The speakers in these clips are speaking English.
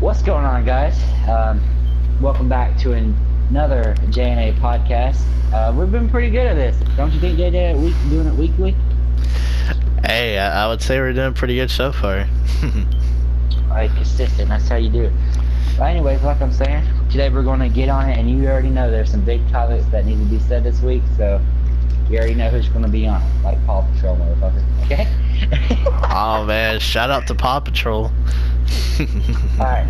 What's going on, guys? Welcome back to another J&A podcast. We've been pretty good at this, don't you think, JJ? We doing it weekly? Hey, I would say we're doing pretty good so far. Like, consistent, that's how you do it. But anyways, like I'm saying, today we're going to get on it, and you already know there's some big topics that need to be said this week, so you already know who's going to be on it, like Paw Patrol, motherfucker, okay? Oh man, shout out to Paw Patrol. Alright.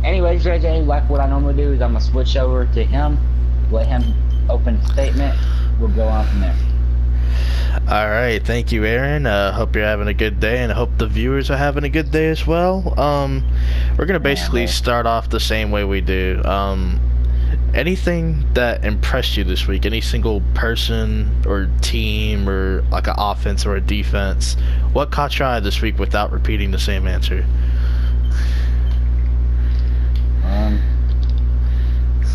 Anyways, JJ, like what I normally do is I'm going to switch over to him, let him open a statement, we'll go on from there. Alright, thank you, Aaron. Hope you're having a good day, and I hope the viewers are having a good day as well. We're gonna basically start off the same way we do. Anything that impressed you this week? Any single person or team or like an offense or a defense? What caught your eye this week without repeating the same answer?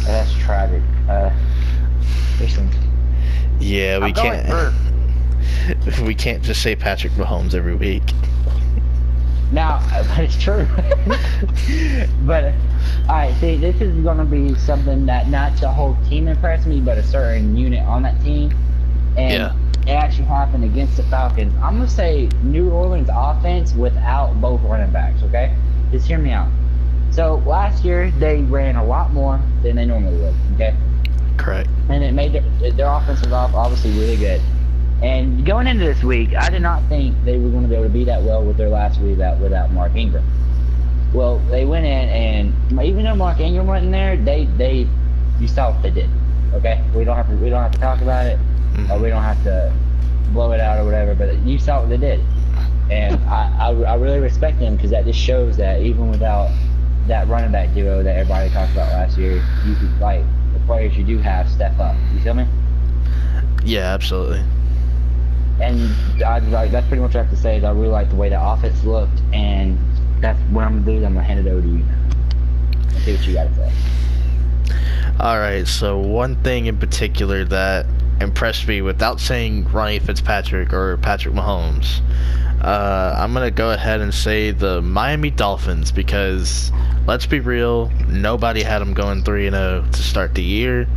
That's tragic. Listen. Yeah, we can't. We can't just say Patrick Mahomes every week. Now, but it's true. But, alright, see, this is going to be something that not the whole team impressed me, but a certain unit on that team. And yeah. It actually happened against the Falcons. I'm going to say New Orleans offense without both running backs, okay? Just hear me out. So, last year, they ran a lot more than they normally would, okay? Correct. And it made their offense was obviously really good. And going into this week, I did not think they were going to be able to be that well with their last week without Mark Ingram. Well, they went in, and even though Mark Ingram went in there, you saw what they did. Okay, we don't have to talk about it, or we don't have to blow it out or whatever. But you saw what they did, and I really respect them because that just shows that even without that running back duo that everybody talked about last year, you could, like, the players you do have step up. You feel me? Yeah, absolutely. And that's pretty much what I have to say is I really like the way the offense looked, and that's what I'm going to do. I'm going to hand it over to you now. Let's see what you got to say. Alright, so one thing in particular that impressed me without saying Ronnie Fitzpatrick or Patrick Mahomes, I'm going to go ahead and say the Miami Dolphins because, let's be real, nobody had them going 3-0 to start the year.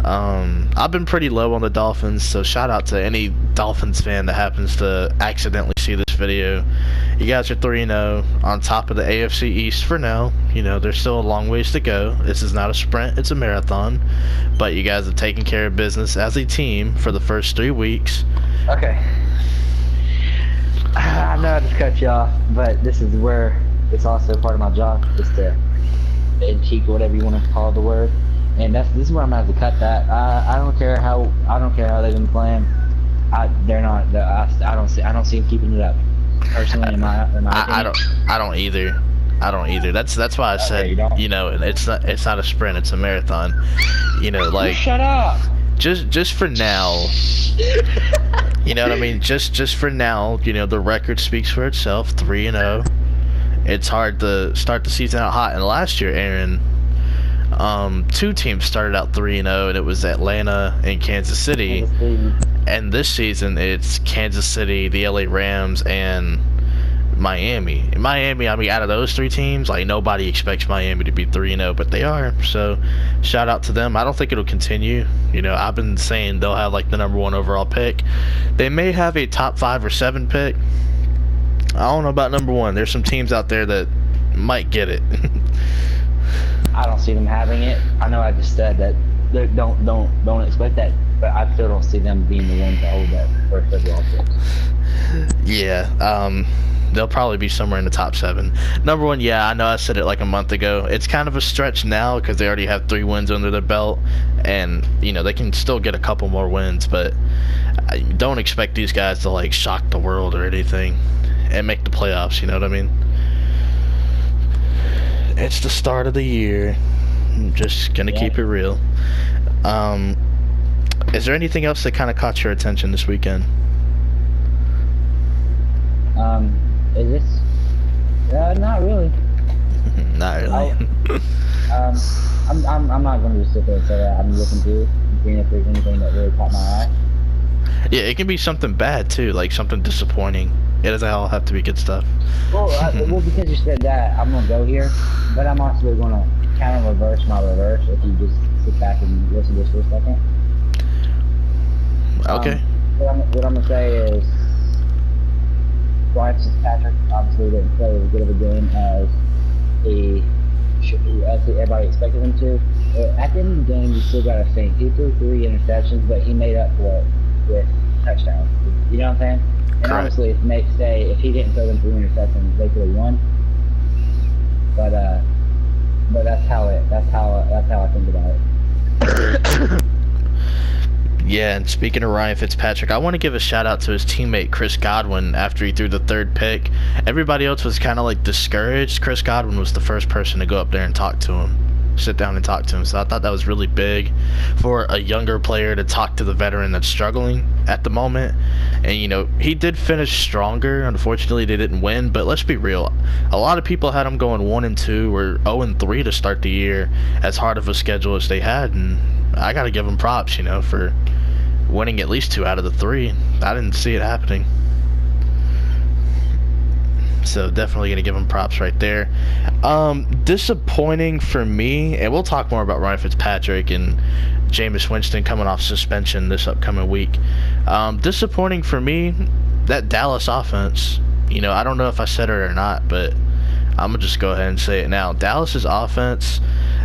I've been pretty low on the Dolphins, so shout out to any Dolphins fan that happens to accidentally see this video. You guys are 3-0 on top of the AFC East for now. You know, there's still a long ways to go. This is not a sprint, it's a marathon. But you guys have taken care of business as a team for the first 3 weeks. Okay. I know I just cut you off, but this is where it's also part of my job, is to cheek, whatever you want to call the word. And this is where I'm gonna have to cut that. I don't care how they've been playing. I don't see them keeping it up. Personally, in my opinion. I don't either. That's why I said, you know, it's not a sprint, it's a marathon. You know, like, shut up. Just for now. You know what I mean? Just for now, you know, the record speaks for itself. 3-0. It's hard to start the season out hot. And last year, Aaron, 2 teams started out 3-0, and it was Atlanta and Kansas City. And this season, it's Kansas City, the LA Rams, and Miami. In Miami, I mean, out of those 3 teams, like, nobody expects Miami to be 3-0, but they are. So, shout out to them. I don't think it'll continue. You know, I've been saying they'll have, like, the #1 overall pick. They may have a top 5 or 7 pick. I don't know about #1. There's some teams out there that might get it. I don't see them having it. I know I just said that they don't expect that, but I still don't see them being the ones to hold that first overall pick. Yeah, they'll probably be somewhere in the top 7. #1, yeah, I know I said it like a month ago. It's kind of a stretch now because they already have 3 wins under their belt, and, you know, they can still get a couple more wins, but I don't expect these guys to, like, shock the world or anything and make the playoffs, you know what I mean? It's the start of the year. I'm just gonna keep it real. Is there anything else that kind of caught your attention this weekend? Is this? Not really. Not really. I'm not going to just sit there and say that. I'm looking through and seeing if there's anything that really caught my eye. Yeah, it can be something bad too, like something disappointing. It doesn't all have to be good stuff. Well, because you said that, I'm gonna go here, but I'm also gonna kind of reverse my reverse if you just sit back and listen to this for a second. Okay. What I'm gonna say is, Ryan Fitzpatrick obviously didn't play as good of a game as everybody expected him to. At the end of the game, you still gotta think he threw 3 interceptions, but he made up for it with touchdowns. You know what I'm saying? And Correct. obviously, if he didn't throw them 3 interceptions, they could have won. But that's how I think about it. Yeah, and speaking of Ryan Fitzpatrick, I want to give a shout out to his teammate Chris Godwin after he threw the 3rd pick. Everybody else was kind of like discouraged. Chris Godwin was the first person to go up there and talk to him, sit down and talk to him. So I thought that was really big for a younger player to talk to the veteran that's struggling at the moment. And you know, he did finish stronger. Unfortunately, they didn't win, but let's be real. A lot of people had him going 1-2 or 0-3 to start the year, as hard of a schedule as they had, and I got to give them props, you know, for winning at least 2 out of the 3. I didn't see it happening. So definitely going to give him props right there. Disappointing for me, and we'll talk more about Ryan Fitzpatrick and Jameis Winston coming off suspension this upcoming week. Disappointing for me, that Dallas offense. You know, I don't know if I said it or not, but I'm going to just go ahead and say it now. Dallas's offense,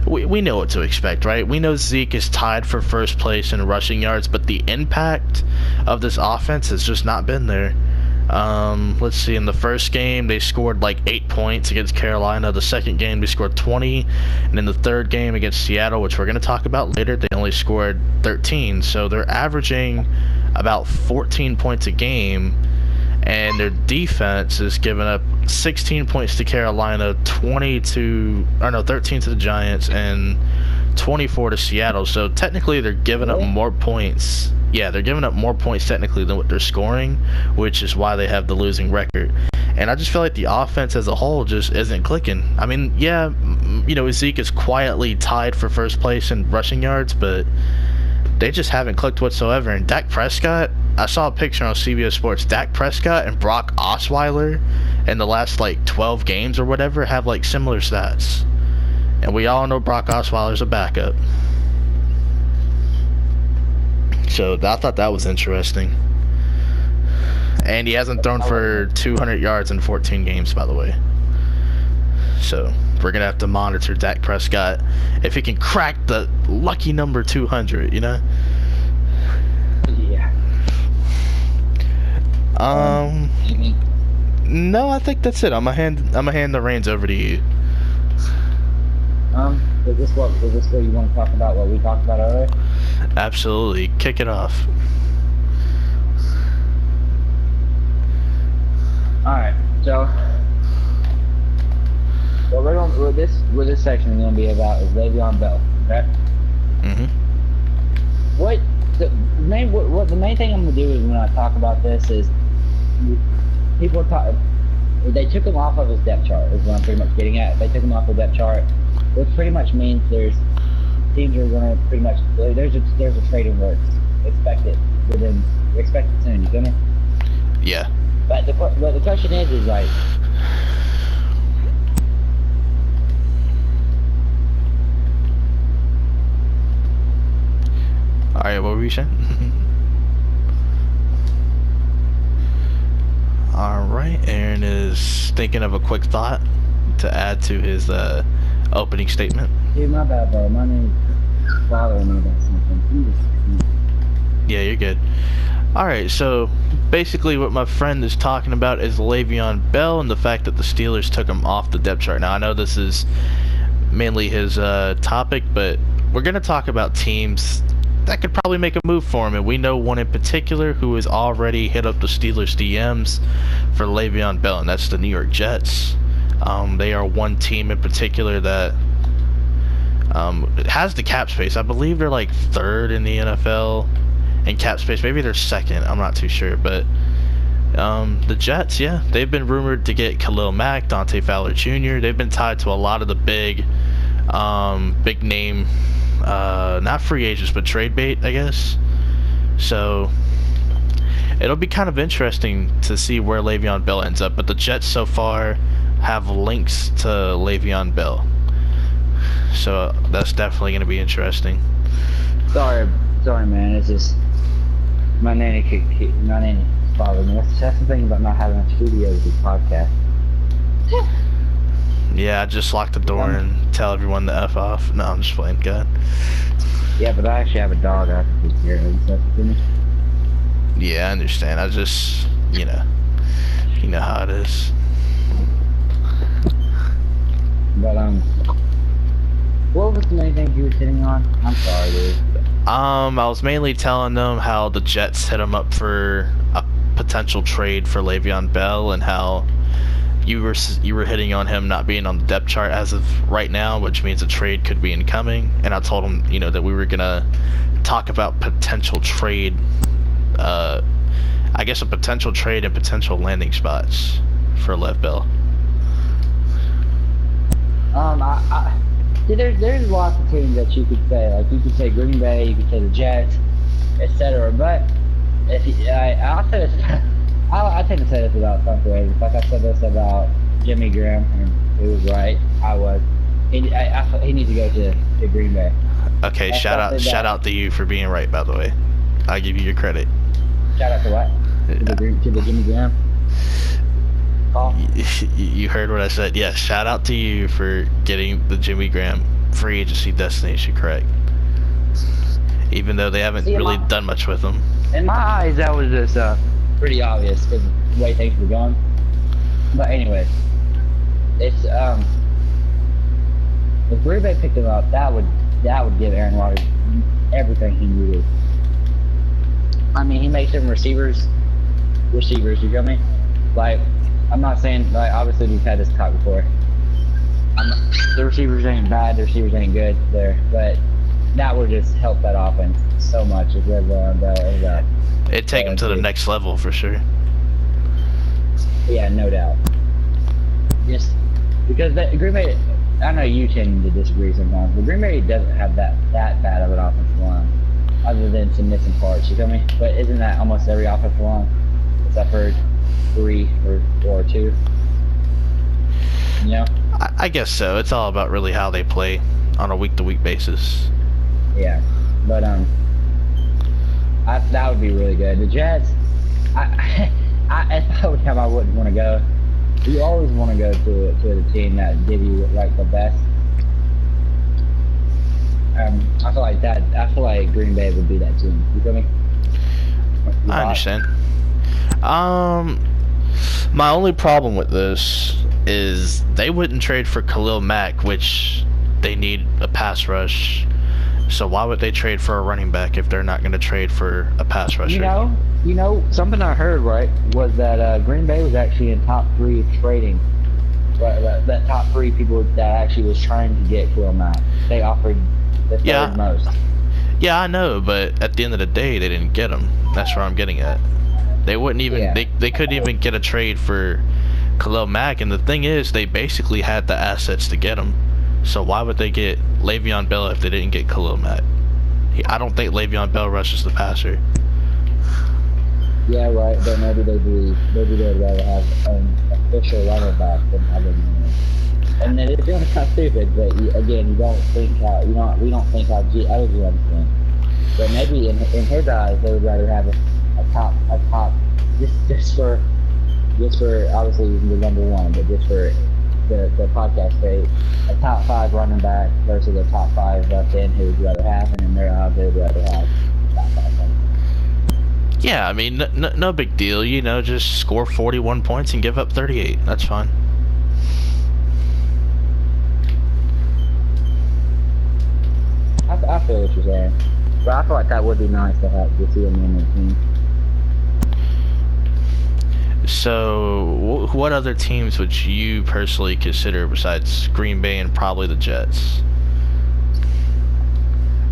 we know what to expect, right? We know Zeke is tied for first place in rushing yards, but the impact of this offense has just not been there. Let's see, in the first game, they scored like 8 points against Carolina. The second game, they scored 20. And in the third game against Seattle, which we're going to talk about later, they only scored 13. So they're averaging about 14 points a game. And their defense is giving up 16 points to Carolina, 13 to the Giants, and 24 to Seattle. So technically they're giving up more points. Yeah, they're giving up more points technically than what they're scoring, which is why they have the losing record. And I just feel like the offense as a whole just isn't clicking. I mean, yeah, you know, Zeke is quietly tied for first place in rushing yards, but they just haven't clicked whatsoever. And Dak Prescott, I saw a picture on CBS Sports. Dak Prescott and Brock Osweiler in the last like 12 games or whatever have like similar stats. And we all know Brock Osweiler's a backup. So I thought that was interesting. And he hasn't thrown for 200 yards in 14 games, by the way. So we're going to have to monitor Dak Prescott if he can crack the lucky number 200, you know? Yeah. No, I think that's it. I'm gonna hand the reins over to you. Is this what you want to talk about? What we talked about earlier? Absolutely, kick it off. All right, so what this section is going to be about is Le'Veon Bell. Okay. What the main thing I'm going to do is when I talk about this is people talk. They took him off of his depth chart. Is what I'm pretty much getting at. They took him off the depth chart, which pretty much means there's teams are going to pretty much there's a trade in works expected soon. You feel me? Yeah. But the question is like. All right, what were you saying? All right, Aaron is thinking of a quick thought to add to his opening statement. Dude, my bad, bro. My name's bothering me about something. Yeah, you're good. All right, so basically what my friend is talking about is Le'Veon Bell and the fact that the Steelers took him off the depth chart. Now, I know this is mainly his topic, but we're going to talk about teams that could probably make a move for him, and we know one in particular who has already hit up the Steelers DMs for Le'Veon Bell, and that's the New York Jets. They are one team in particular that has the cap space. I believe they're like third in the NFL in cap space. Maybe they're second. I'm not too sure, but the Jets, yeah, they've been rumored to get Khalil Mack, Dante Fowler Jr. They've been tied to a lot of the big name, not free agents, but trade bait, I guess. So It'll be kind of interesting to see where Le'Veon Bell ends up, but the Jets so far have links to Le'Veon Bell, so that's definitely going to be interesting. Sorry, man. It's just my nanny bothered me. That's the thing about not having a studio with this podcast. Yeah, I just lock the door and tell everyone to F off. No, I'm just playing. God. Yeah, but I actually have a dog I have to take care of. So yeah, I understand. I just, you know how it is. But what was the main thing you were sitting on? I'm sorry, dude. I was mainly telling them how the Jets hit them up for a potential trade for Le'Veon Bell, and how you were hitting on him not being on the depth chart as of right now, which means a trade could be incoming. And I told him, that we were gonna talk about potential trade, I guess a potential trade and potential landing spots for Lev Bell. See, there's lots of teams that you could say. Like, you could say Green Bay, you could say the Jets, etc. But I'll say this. I tend to say this about some players. Like I said this about Jimmy Graham, and he was right. He needs to go to Green Bay. Okay, shout out to you for being right. By the way, I give you your credit. Shout out to what? To the Jimmy Graham. Oh. You heard what I said. Yes, shout out to you for getting the Jimmy Graham free agency destination correct. Even though they haven't really done much with him. In my eyes, that was just pretty obvious because the way things were going. But anyway, it's if Green Bay picked him up, that would give Aaron Rodgers everything he needed. I mean, he makes them receivers. You feel me? Like, I'm not saying, like, obviously we've had this talk before. The receivers ain't bad, the receivers ain't good there, but that would just help that offense so much if Le'Veon Bell is that. It'd take him to the next level for sure. Yeah, no doubt. Just because Green Bay, I know you tend to disagree sometimes, but Green Bay doesn't have that bad of an offensive line, other than some missing parts. You feel me? But isn't that almost every offensive line, except for 3 or 2? You know? I guess so. It's all about really how they play on a week-to-week basis. Yeah, but that would be really good. The Jets, if I would have, I wouldn't want to go. You always want to go to a team that give you like the best. I feel like that. I feel like Green Bay would be that team. You feel me? I understand. My only problem with this is they wouldn't trade for Khalil Mack, which they need a pass rush. So why would they trade for a running back if they're not going to trade for a pass rusher? You know, something I heard, right, was that Green Bay was actually in top 3 of trading. But that top 3 people that actually was trying to get Khalil Mack, they offered the third most. Yeah, I know, but at the end of the day, they didn't get him. That's where I'm getting at. They wouldn't even, they couldn't even get a trade for Khalil Mack, and the thing is, they basically had the assets to get him. So why would they get Le'Veon Bell if they didn't get Khalil Mack? I don't think Le'Veon Bell rushes the passer. Yeah, right, but maybe they'd rather have an official running back than having and then it's kind of stupid, but again, we don't think how G others think. But maybe in his eyes, they would rather have a top just for obviously the number 1, but just for the podcast sake, a top 5 running back versus a top 5 left end who would rather have, and in their eyes they would rather have top 5 running back. Yeah, I mean, no big deal, just score 41 points and give up 38. That's fine. I feel what you're saying, but I feel like that would be nice to see him in the team. So, what other teams would you personally consider besides Green Bay and probably the Jets?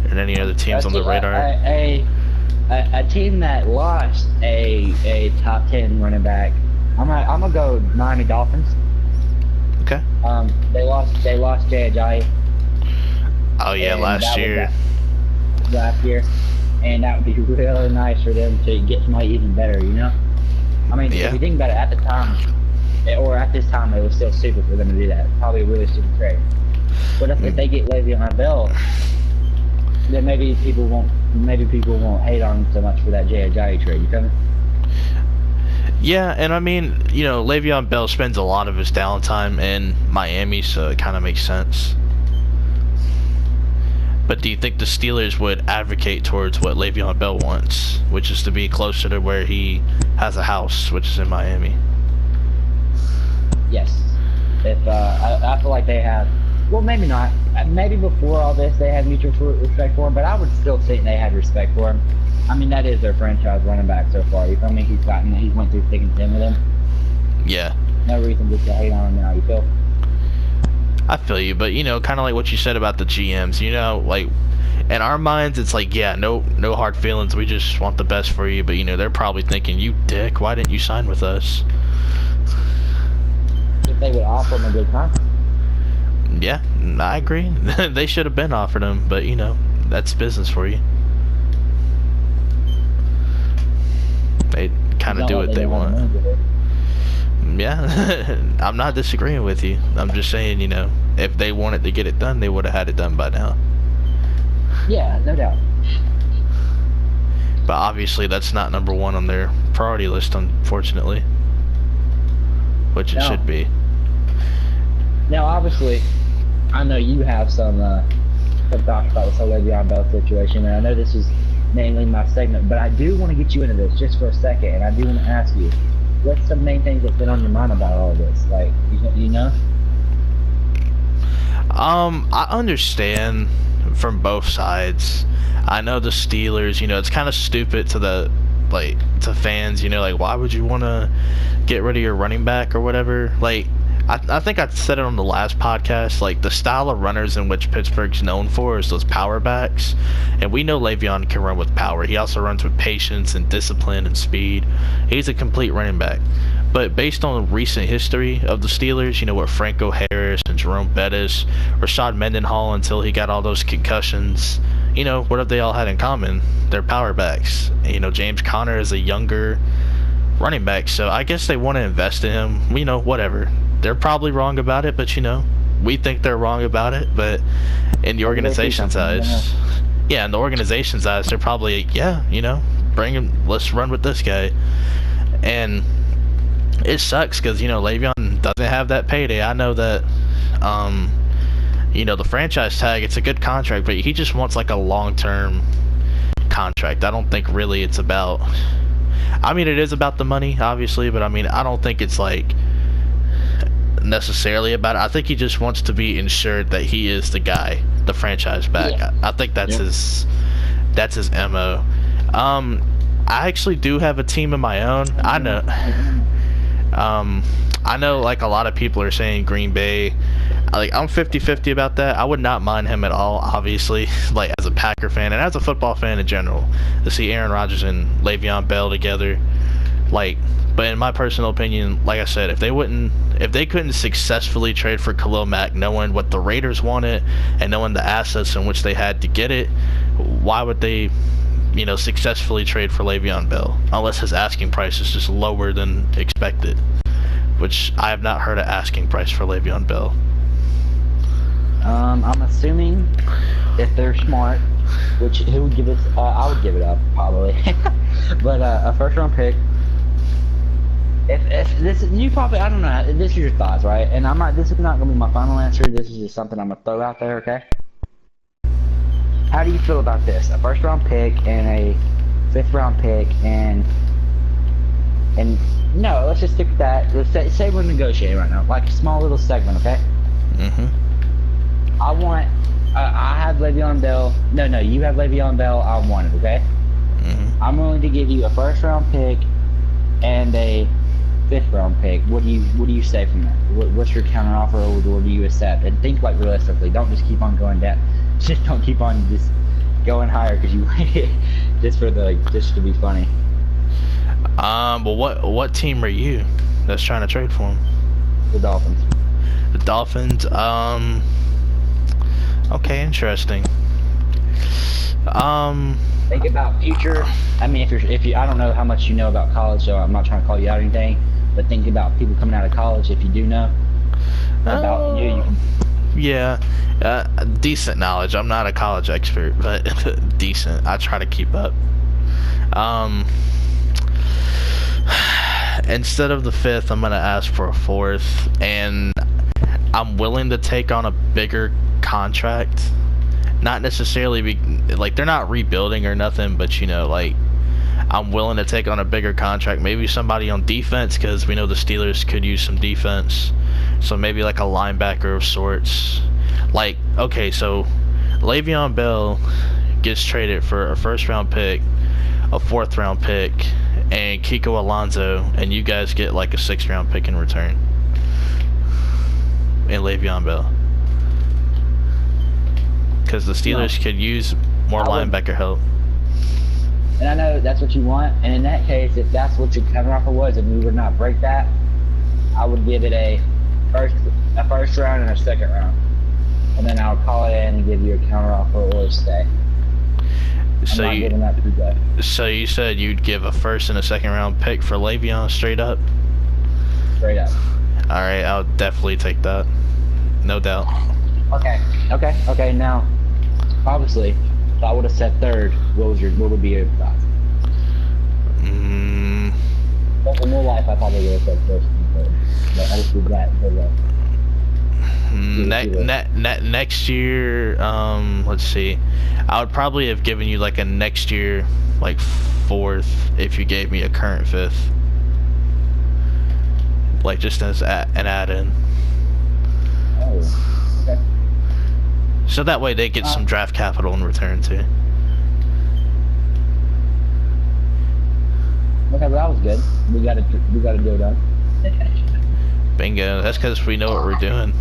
And any other teams on the radar? A team that lost a top 10 running back. I'm gonna go Miami Dolphins. Okay. They lost Jay Ajayi. Oh yeah, last year. Last year. and that would be really nice for them to get somebody even better. You know, I mean, Yeah. if you think about it, at the time, or at this time, it was still stupid for them to do that. Probably a really stupid trade. But if they get Le'Veon Bell, then maybe people won't hate on him so much for that Jay Ajayi trade. You feel me? Yeah, and I mean, you know, Le'Veon Bell spends a lot of his downtime in Miami, so it kind of makes sense. But do you think the Steelers would advocate towards what Le'Veon Bell wants, which is to be closer to where he has a house, which is in Miami? Yes. If I feel like they have, well, maybe not. Maybe before all this they had mutual respect for him, but I would still think they had respect for him. I mean, that is their franchise running back so far. You feel me? He's went through thick and thin with him. Yeah. No reason just to hate on him now. You feel? I feel you, but you know, kind of like what you said about the GMs. You know, like in our minds, it's like, yeah, no hard feelings. We just want the best for you. But you know, they're probably thinking, you dick, why didn't you sign with us? If they would offer him a good contract. Yeah, I agree. They should have been offered him, but you know, that's business for you. They kind of do what they want. Yeah, I'm not disagreeing with you. I'm just saying, you know, if they wanted to get it done, they would have had it done by now. Yeah, no doubt. But obviously, that's not number one on their priority list, unfortunately. Which it should be. Now, obviously, I know you have some thoughts about this whole Le'Veon Bell situation, and I know this is mainly my segment, but I do want to get you into this just for a second, and I do want to ask you, what's the main things that's been on your mind about all this? Like, you know? I understand from both sides. I know the Steelers, you know, it's kind of stupid to to fans, you know, like, why would you want to get rid of your running back or whatever? Like, I think I said it on the last podcast, like, the style of runners in which Pittsburgh's known for is those power backs, and we know Le'Veon can run with power. He also runs with patience and discipline and speed. He's a complete running back. But based on recent history of the Steelers, you know, with Franco Harris and Jerome Bettis, Rashad Mendenhall until he got all those concussions, you know, what have they all had in common? They're power backs. And, you know, James Conner is a younger running back, so I guess they want to invest in him. You know, whatever. They're probably wrong about it, but, you know, we think they're wrong about it. But in the organization's eyes, yeah, in the organization's eyes, they're probably, yeah, you know, bring him, let's run with this guy. And it sucks because, you know, Le'Veon doesn't have that payday. I know that, you know, the franchise tag, it's a good contract, but he just wants like a long-term contract. I don't think really it's about, I mean, it is about the money, obviously, but I mean, I don't think it's like necessarily about it. I think he just wants to be ensured that he is the guy, the franchise back. Yeah. I think that's his MO. I actually do have a team of my own. I know like a lot of people are saying Green Bay. Like, I'm 50-50 about that. I would not mind him at all, obviously, like as a Packer fan and as a football fan in general, to see Aaron Rodgers and Le'Veon Bell together. Like, but in my personal opinion, like I said, if they couldn't successfully trade for Khalil Mack, knowing what the Raiders wanted and knowing the assets in which they had to get it, why would they, you know, successfully trade for Le'Veon Bell unless his asking price is just lower than expected, which I have not heard an asking price for Le'Veon Bell. I'm assuming if they're smart, which who would give us, I would give it up probably, but a first round pick. If this, you probably, I don't know, this is your thoughts, right? And I'm not, this is not gonna be my final answer. This is just something I'm gonna throw out there, okay? How do you feel about this? A first round pick and a fifth round pick and no, let's just stick with that. Let's say we're negotiating right now, like a small little segment, okay? I want, I have Le'Veon Bell. No, you have Le'Veon Bell. I want it, okay? I'm willing to give you a first round pick and a fifth round pick. What do you say from that? What's your counter offer, or do you accept? And think like realistically. Don't just keep on going down. Just don't keep on just going higher because you just to be funny. Well, what team are you that's trying to trade for him? The Dolphins. The Dolphins. Okay, interesting. Think about future. I mean, if you, I don't know how much you know about college, so I'm not trying to call you out or anything. But think about people coming out of college. If you do know about you can. Yeah, decent knowledge. I'm not a college expert, but decent. I try to keep up. Instead of the 5th, I'm gonna ask for a 4th, and I'm willing to take on a bigger contract. Not necessarily like they're not rebuilding or nothing, but you know, like I'm willing to take on a bigger contract. Maybe somebody on defense, because we know the Steelers could use some defense. So maybe like a linebacker of sorts. Like, okay, so Le'Veon Bell gets traded for a 1st-round pick, a 4th-round pick, and Kiko Alonso, and you guys get like a 6th-round pick in return. And Le'Veon Bell. Because the Steelers could use more linebacker help. And I know that's what you want. And in that case, if that's what your counteroffer was, and we would not break that, I would give it a first round and a 2nd round, and then I'll call it in and give you a counteroffer or a stay. So I'm not giving that to you guys. So you said you'd give a 1st and a 2nd round pick for Le'Veon straight up? Straight up. All right, I'll definitely take that. No doubt. Okay. Now, obviously, if I would have said 3rd, what would be your thoughts? But in real life, I probably would have said 1st and 3rd. But obviously next year, let's see. I would probably have given you like a next year, like 4th, if you gave me a current 5th. Like just as an add-in. Oh, okay. So that way they get some draft capital in return too. Okay, well, that was good. We got a deal done. Bingo. That's because we know what we're doing.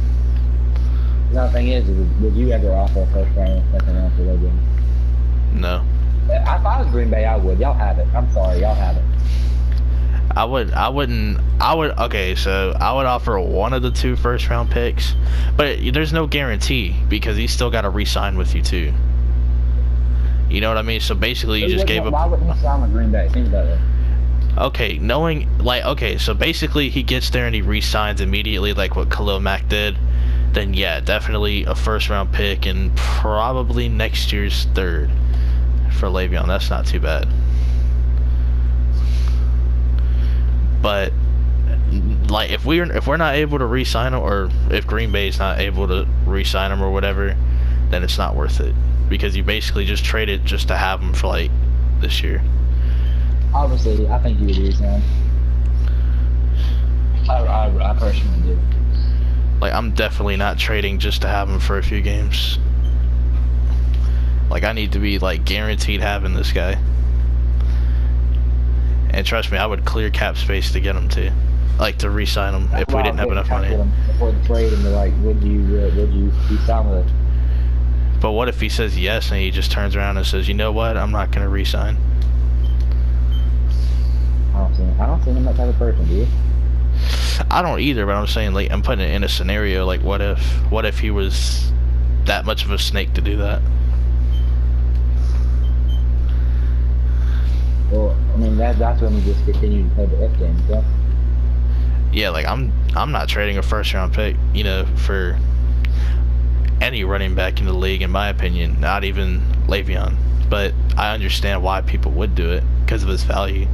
The other thing is, would you ever offer a 1st round and 2nd round for Le'Veon? No. If I was Green Bay, I would. Y'all have it. I'm sorry, y'all have it. I would, okay, so I would offer one of the 2 1st-round picks, but there's no guarantee because he's still got to re-sign with you too. You know what I mean? So basically, you just gave him. Why wouldn't he sign with Green Bay? Think about it. Okay, so basically he gets there and he re-signs immediately, like what Khalil Mack did. Then yeah, definitely a 1st-round pick and probably next year's 3rd for Le'Veon. That's not too bad. But like if we're not able to re-sign him, or if Green Bay's not able to re-sign him or whatever, then it's not worth it because you basically just traded just to have him for like this year. Obviously, I think you would re-sign. I personally do. Like I'm definitely not trading just to have him for a few games. Like I need to be like guaranteed having this guy. And trust me, I would clear cap space to get him too, like to re-sign him if we didn't have enough money. Before the trade, and they're like, would you re-sign with it? But what if he says yes and he just turns around and says, you know what, I'm not gonna re-sign? I don't think I'm that type of person, do you? I don't either, but I'm saying like I'm putting it in a scenario like what if he was that much of a snake to do that? Well, I mean that's when we just continue to play the F game, yeah. Yeah, like I'm not trading a 1st-round pick, you know, for any running back in the league, in my opinion. Not even Le'Veon, but I understand why people would do it because of his value,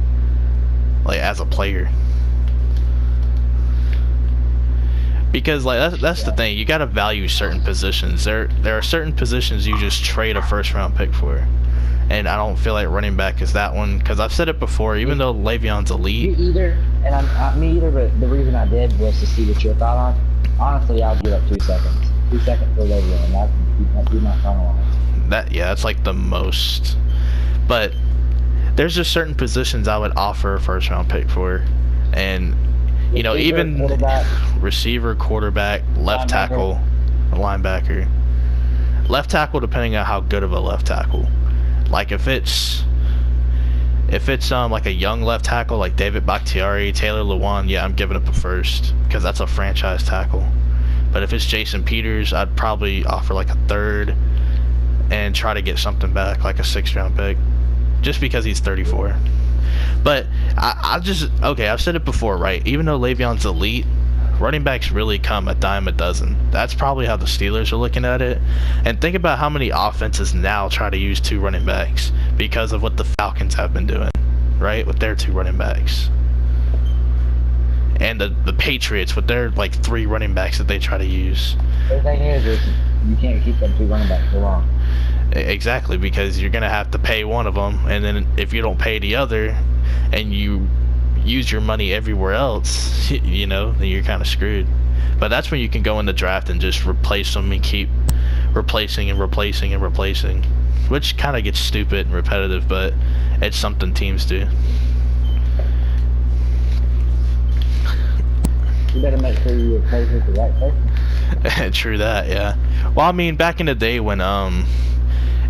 like as a player. Because like that's the thing, you gotta value certain positions. There are certain positions you just trade a 1st-round pick for. And I don't feel like running back is that one, because I've said it before, even though Le'Veon's elite. Me either, and me either, but the reason I did was to see what your thought on. Honestly, I'll give up 2 seconds. 2 seconds for Le'Veon, that'd be my final on it. That's like the most. But there's just certain positions I would offer a 1st-round pick for. And, you know, even receiver, quarterback, left tackle, linebacker. Left tackle, depending on how good of a left tackle. Like if it's like a young left tackle like David Bakhtiari, Taylor Lewan, yeah, I'm giving up a 1st because that's a franchise tackle. But if it's Jason Peters, I'd probably offer like a 3rd. and try to get something back, like a 6th-round pick, just because he's 34. But I've said it before, right? Even though Le'Veon's elite, running backs really come a dime a dozen. That's probably how the Steelers are looking at it. And think about how many offenses now try to use 2 running backs because of what the Falcons have been doing, right? With their 2 running backs. And the Patriots with their, like, 3 running backs that they try to use. The thing is you can't keep them 2 running backs for long. Exactly, because you're going to have to pay one of them, and then if you don't pay the other, and you use your money everywhere else, you know, then you're kind of screwed. But that's when you can go in the draft and just replace them and keep replacing and replacing and replacing, which kind of gets stupid and repetitive, but it's something teams do. You better make sure you replace with the right person. True that, yeah. Well, I mean, back in the day when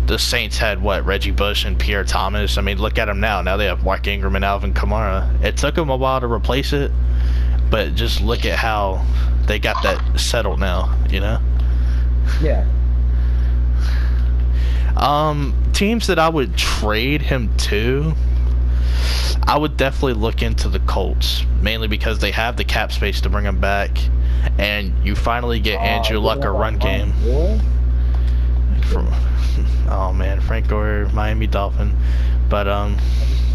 the Saints had Reggie Bush and Pierre Thomas. I mean, look at them now. Now they have Mark Ingram and Alvin Kamara. It took them a while to replace it, but just look at how they got that settled now, you know? Yeah. Teams that I would trade him to, I would definitely look into the Colts, mainly because they have the cap space to bring him back, and you finally get Andrew Luck a run game. Oh man, Frank Gore, Miami Dolphin, but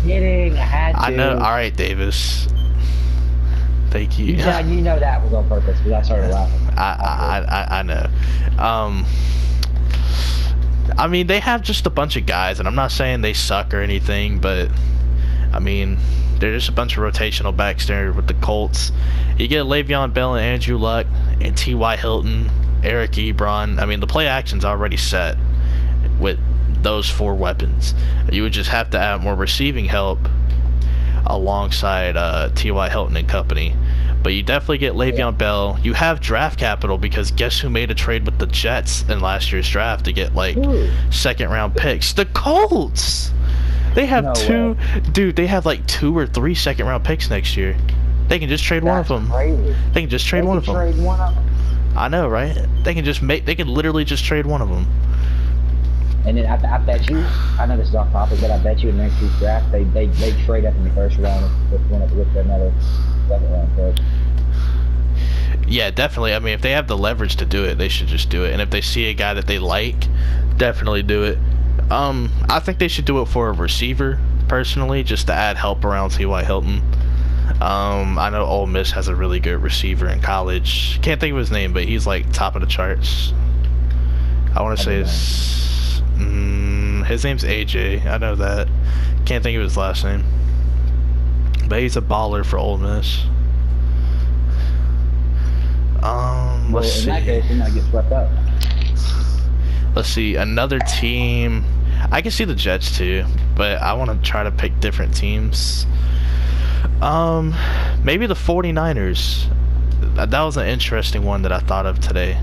Kidding, I had to. I know. All right, Davis. Thank you. Yeah, you know that was on purpose, because I started laughing. I know. I mean, they have just a bunch of guys, and I'm not saying they suck or anything, but I mean, they're just a bunch of rotational backs there with the Colts. You get Le'Veon Bell and Andrew Luck and T.Y. Hilton, Eric Ebron. I mean, the play action's already set with those 4 weapons. You would just have to add more receiving help alongside T.Y. Hilton and company. But you definitely get Le'Veon Bell. You have draft capital, because guess who made a trade with the Jets in last year's draft to get, like, 2nd-round picks? The Colts! They have dude, they have like 2 or 3 2nd-round picks next year. They can just trade one of them. Crazy. They can just trade one of them. Trade one of them. I know, right? They can literally just trade one of them. And then I bet you, I know this is off topic, but I bet you in next week's draft, they trade up in the 1st round with another 2nd-round pick. Yeah, definitely. I mean, if they have the leverage to do it, they should just do it. And if they see a guy that they like, definitely do it. I think they should do it for a receiver, personally, just to add help around T.Y. Hilton. I know Ole Miss has a really good receiver in college. Can't think of his name, but he's like top of the charts. I want to say his name's AJ. I know that. Can't think of his last name. But he's a baller for Ole Miss. Let's see. In that case, he might get swept up. Let's see, another team. I can see the Jets too, but I want to try to pick different teams. Maybe the 49ers. That was an interesting one that I thought of today.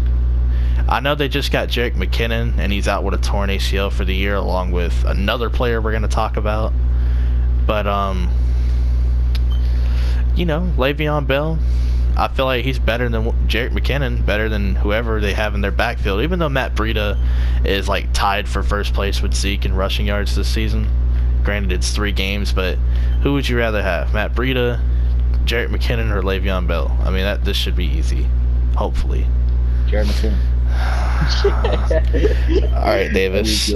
I know they just got Jerick McKinnon, and he's out with a torn ACL for the year, along with another player we're going to talk about. But, you know, Le'Veon Bell, I feel like he's better than Jerick McKinnon, better than whoever they have in their backfield, even though Matt Breida is, like, tied for first place with Zeke in rushing yards this season. Granted, it's 3 games, but who would you rather have? Matt Breida, Jerick McKinnon, or Le'Veon Bell? I mean, this should be easy, hopefully. Jerick McKinnon. All right, Davis.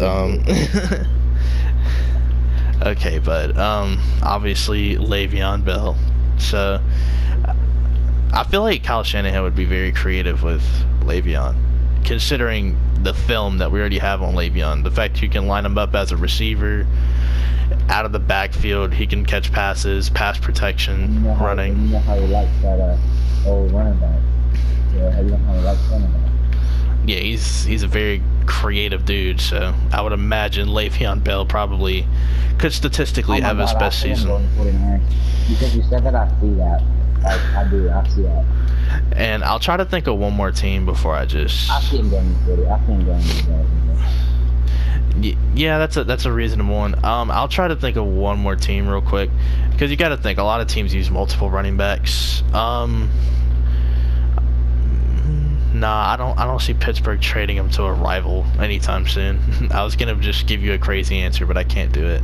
Okay, but obviously Le'Veon Bell. So I feel like Kyle Shanahan would be very creative with Le'Veon, considering the film that we already have on Le'Veon. The fact you can line him up as a receiver, out of the backfield, he can catch passes, pass protection, running. You know how he likes that old running back. Yeah, you know how he likes running back. Yeah, he's a very creative dude, so I would imagine Le'Veon Bell probably could statistically have his best season. Because you said that, I see that. I do, I see that. And I'll try to think of one more team before I just... I see him going to 40. I see him going to 40. Yeah, that's a reasonable one. I'll try to think of one more team real quick, because you got to think, a lot of teams use multiple running backs. Nah, I don't see Pittsburgh trading him to a rival anytime soon. I was gonna just give you a crazy answer, but I can't do it.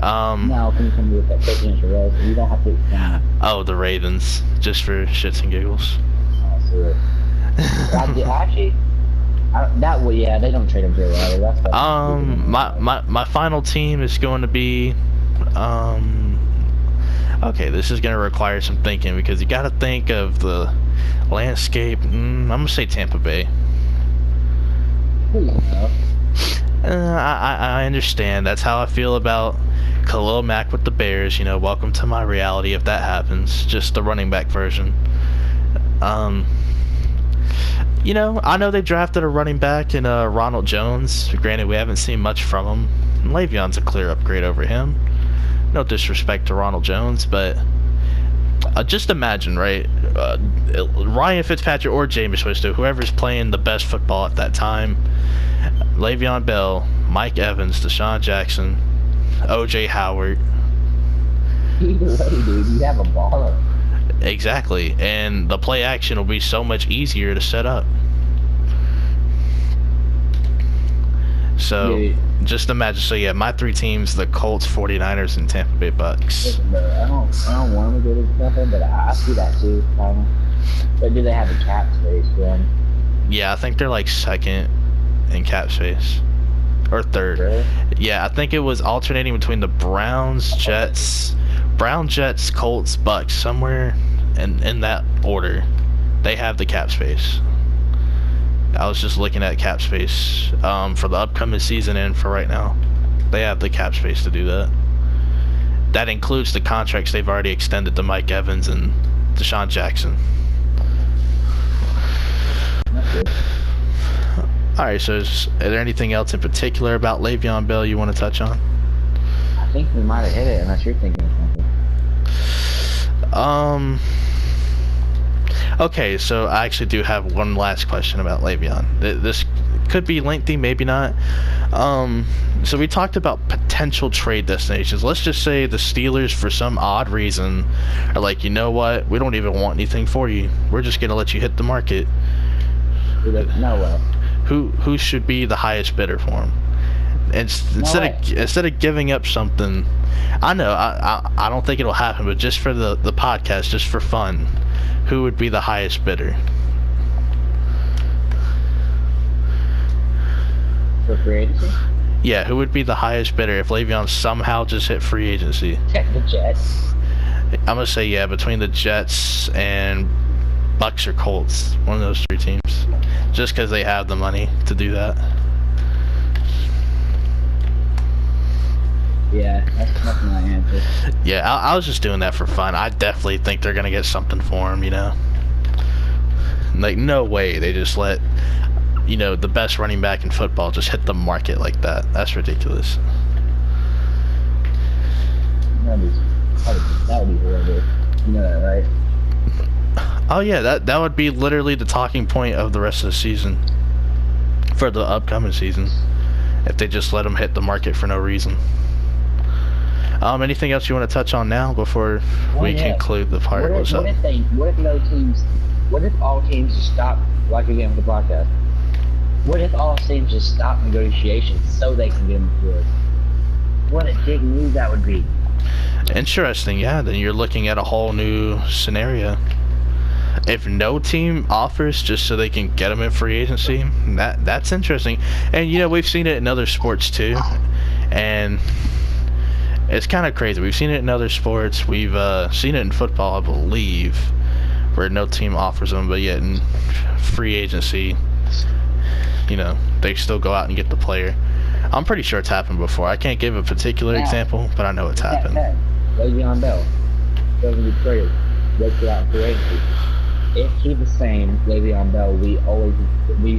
Now, can you come with that crazy answer, right? You don't have to. Oh, the Ravens, just for shits and giggles. Oh, so actually, yeah, they don't trade him to a rival. That's my final team is going to be, okay, this is going to require some thinking because you got to think of the landscape. I'm going to say Tampa Bay. I understand. That's how I feel about Khalil Mack with the Bears. You know, welcome to my reality if that happens. Just the running back version. You know, I know they drafted a running back in Ronald Jones. Granted, we haven't seen much from him. Le'Veon's a clear upgrade over him. No disrespect to Ronald Jones, but just imagine, right? Ryan Fitzpatrick or Jameis Winston, whoever's playing the best football at that time. Le'Veon Bell, Mike Evans, Deshaun Jackson, O.J. Howard. Either way, dude, you have a baller. Exactly, and the play action will be so much easier to set up. So, Dude. Just imagine. So, yeah, my three teams, the Colts, 49ers, and Tampa Bay Bucks. Listen, bro, I don't want to go to Tampa, but I see that too, kind of. But do they have a cap space for them? Yeah, I think they're like second in cap space. Or third. Really? Yeah, I think it was alternating between the Browns, Jets, Colts, Bucks, somewhere in that order. They have the cap space. I was just looking at cap space for the upcoming season and for right now. They have the cap space to do that. That includes the contracts they've already extended to Mike Evans and Deshaun Jackson. That's good. Alright, so is there anything else in particular about Le'Veon Bell you want to touch on? I think we might have hit it, unless you're thinking of something. Okay, so I actually do have one last question about Le'Veon. This could be lengthy, maybe not. So we talked about potential trade destinations. Let's just say the Steelers, for some odd reason, are like, you know what? We don't even want anything for you. We're just gonna let you hit the market. No way. Who should be the highest bidder for him? Instead of giving up something, I know I don't think it'll happen, but just for the podcast, just for fun, who would be the highest bidder? For free agency? Yeah, who would be the highest bidder if Le'Veon somehow just hit free agency? The Jets. I'm gonna say yeah, between the Jets and Bucks or Colts, one of those three teams, just because they have the money to do that. Yeah, that's my answer. Yeah, I was just doing that for fun. I definitely think they're gonna get something for him, you know. Like, no way they just let, you know, the best running back in football just hit the market like that. That's ridiculous. That would be horrible. You know that, right? Oh yeah, that would be literally the talking point of the rest of the season, for the upcoming season, if they just let him hit the market for no reason. Anything else you want to touch on now before we conclude the part? What if all teams just stop, like again with the podcast, what if all teams just stop negotiations so they can get him good? What a big move that would be. Interesting, yeah. Then you're looking at a whole new scenario. If no team offers just so they can get them in free agency, that's interesting. And you know, we've seen it in other sports too, and it's kind of crazy. We've seen it in other sports. We've seen it in football, I believe, where no team offers them, but yet in free agency, you know, they still go out and get the player. I'm pretty sure it's happened before. I can't give a particular example, but I know it's happened. Le'Veon Bell doesn't get traded. They go out in free agency. If he's the same Le'Veon Bell we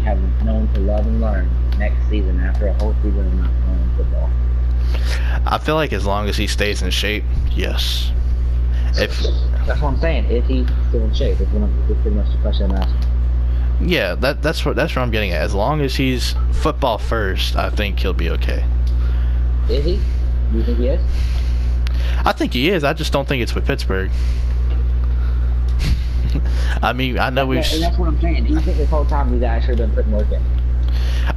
have known to love and learn next season after a whole season of not playing football. I feel like as long as he stays in shape, yes. That's what I'm saying. If he's still in shape, that's pretty much the question I'm asking. Yeah, that's what I'm getting at. As long as he's football first, I think he'll be okay. Is he? Do you think he is? I think he is. I just don't think it's with Pittsburgh. I mean, I know we've. And that's what I'm saying. Do you think this whole time he's actually been putting work in?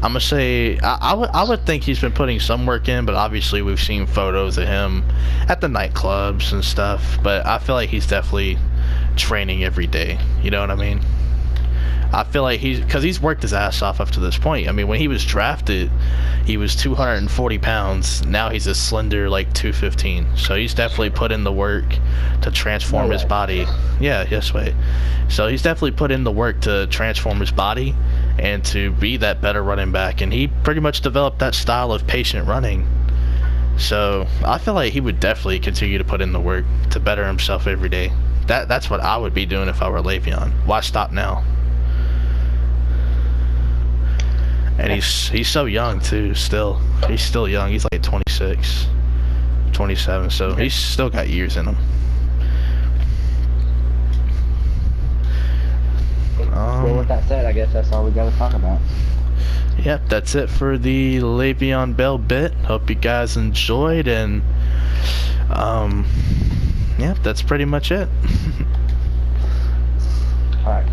I'm gonna say I would think he's been putting some work in, but obviously we've seen photos of him at the nightclubs and stuff. But I feel like he's definitely training every day. You know what I mean? I feel like because he's worked his ass off up to this point. I mean, when he was drafted, he was 240 pounds. Now he's a slender like 215. So he's definitely put in the work to transform his body. Yeah, yes, way. So he's definitely put in the work to transform his body and to be that better running back. And he pretty much developed that style of patient running. So I feel like he would definitely continue to put in the work to better himself every day. That's what I would be doing if I were Le'Veon. Why stop now? And he's so young too. He's still young. He's like 26, 27. So he's still got years in him. Well, with that said, I guess that's all we got to talk about. Yep, that's it for the Le'Veon Bell bit. Hope you guys enjoyed, and yeah, that's pretty much it. All right.